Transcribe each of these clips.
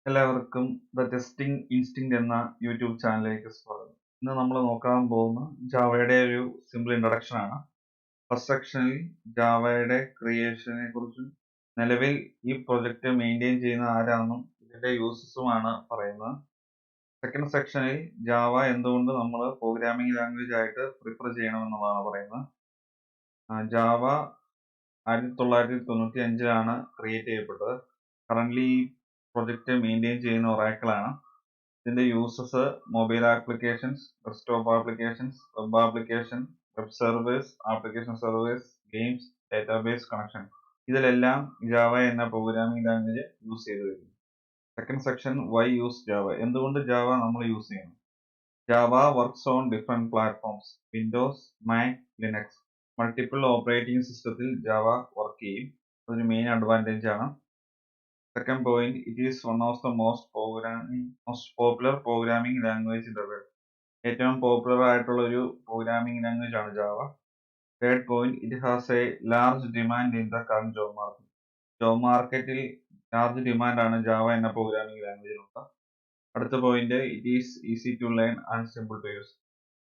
എല്ലാവർക്കും the testing instinct എന്ന YouTube ചാനലിലേക്ക് സ്വാഗതം. ഇന്ന് നമ്മൾ നോക്കാൻ പോകുന്ന ജാവയുടെ ഒരു സിമ്പിൾ ഇൻട്രൊഡക്ഷൻ ആണ്. ഫസ്റ്റ് സെക്ഷനിൽ ജാവയുടെ ക്രിയേഷനെ കുറിച്ചും നിലവിൽ ഈ പ്രൊജക്റ്റ് മെയിൻറ്റെയിൻ ചെയ്യുന്ന ആരാണെന്നും ഇതിന്റെ യൂസസുമാണ് പറയുന്നത്. സെക്കൻഡ് സെക്ഷനിൽ ജാവ എന്തുകൊണ്ട് നമ്മൾ പ്രോഗ്രാമിംഗ് ലാംഗ്വേജ് ആയിട്ട് പ്രിഫർ ചെയ്യണമെന്നുള്ളതാണ് പറയുന്നത്. ജാവ 1995 ക്രിയേറ്റ് ചെയ്യപ്പെട്ടത്. കറന്റ് ഈ പ്രൊജക്റ്റ് മെയിൻറ്റെയിൻ ചെയ്യുന്ന ഒറാക്കിൾ ആണ്. ഇതിന്റെ uses mobile applications, desktop applications, web application, web servers, application servers, games, database connection, ഇതിലെല്ലാം ജാവ എന്ന പ്രോഗ്രാമിംഗ് ലാംഗ്വേജ് യൂസ് ചെയ്തു വരുന്നു. Second section, why use Java, എന്തുകൊണ്ട് ജാവ നമ്മൾ യൂസ് ചെയ്യണം. Java works on different platforms, Windows, Mac, Linux, multiple operating സിസ്റ്റത്തിൽ Java work ചെയ്യും. അതൊരു മെയിൻ അഡ്വാൻറ്റേജ് ആണ്. Second point, it is one of the most popular programming language in the world. ഏറ്റവും popular ആയിട്ടുള്ള ഒരു programming language ആണ് Java. Third point, it has a large demand in the current job market. Job മാർക്കറ്റിൽ large demand ആണ് Java എന്ന programming ലാംഗ്വേജിനുള്ളത്. അടുത്ത point, it is easy to learn and simple to use.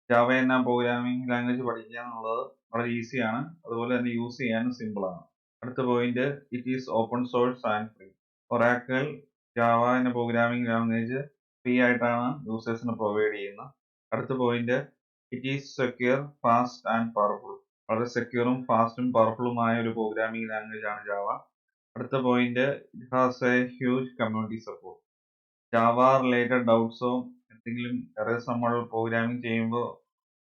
Java എന്ന programming language പഠിക്കുക എന്നുള്ളത് വളരെ ഈസിയാണ്, അതുപോലെ തന്നെ യൂസ് ചെയ്യാനും സിമ്പിൾ ആണ്. അടുത്ത point, it is open source and free. Oracle Java എന്ന പ്രോഗ്രാമിംഗ് ലാംഗ്വേജ് ഫ്രീ ആയിട്ടാണ് യൂസേഴ്സിന് പ്രൊവൈഡ് ചെയ്യുന്നത്. അടുത്ത point, it is secure, fast and powerful. വളരെ സെക്യൂറും ഫാസ്റ്റും പവർഫുള്ളുമായ ഒരു പ്രോഗ്രാമിംഗ് ലാംഗ്വേജ് ആണ് ജാവ. അടുത്ത point, it has a huge community support. Java related ഡൗട്ട്സോ എന്തെങ്കിലും എറേഴ്സ് നമ്മൾ പ്രോഗ്രാമിംഗ് ചെയ്യുമ്പോൾ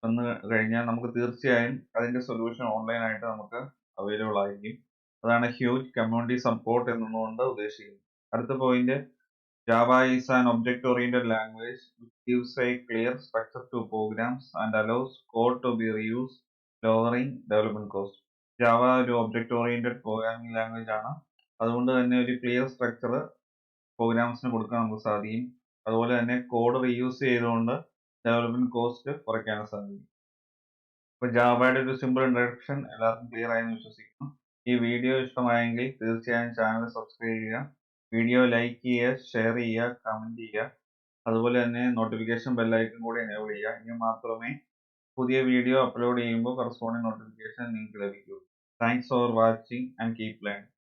വന്നു കഴിഞ്ഞാൽ നമുക്ക് തീർച്ചയായും അതിന്റെ സൊല്യൂഷൻ ഓൺലൈനായിട്ട് നമുക്ക് അവൈലബിൾ ആയിരിക്കും. അതാണ് ഹ്യൂജ് കമ്മ്യൂണിറ്റി സപ്പോർട്ട് എന്നതുകൊണ്ട് ഉദ്ദേശിക്കുന്നത്. അടുത്ത point, Java is an object oriented language which gives a clear structure to programs and allows code to be reused, lowering development cost. Java ഒരു ഒബ്ജക്റ്റ് ഓറിയന്റഡ് പ്രോഗ്രാമിംഗ് ലാംഗ്വേജ് ആണ്. അതുകൊണ്ട് തന്നെ ഒരു clear structure പ്രോഗ്രാംസിന് കൊടുക്കാൻ നമുക്ക് സാധിക്കും. അതുപോലെ തന്നെ കോഡ് റീയൂസ് ചെയ്തുകൊണ്ട് ഡെവലപ്മെന്റ് കോസ്റ്റ് കുറയ്ക്കാനും സാധിക്കും. അപ്പോൾ ജാവയുടെ ഒരു സിമ്പിൾ ഇൻട്രൊഡക്ഷൻ എല്ലാവർക്കും ക്ലിയർ ആയെന്ന് വിശ്വസിക്കുന്നു. ഈ വീഡിയോ ഇഷ്ടമായെങ്കിൽ തീർച്ചയായും ചാനൽ സബ്സ്ക്രൈബ് ചെയ്യുക, വീഡിയോ ലൈക്ക് ചെയ്യുക, ഷെയർ ചെയ്യുക, കമന്റ് ചെയ്യുക. അതുപോലെ തന്നെ നോട്ടിഫിക്കേഷൻ ബെല്ലൈക്കൺ കൂടി എനേബിൾ ചെയ്യുക. എങ്കിൽ മാത്രമേ പുതിയ വീഡിയോ അപ്ലോഡ് ചെയ്യുമ്പോൾ കറസ്പോണ്ടിങ് നോട്ടിഫിക്കേഷൻ നിങ്ങൾക്ക് ലഭിക്കൂ. Thanks for watching and keep learning.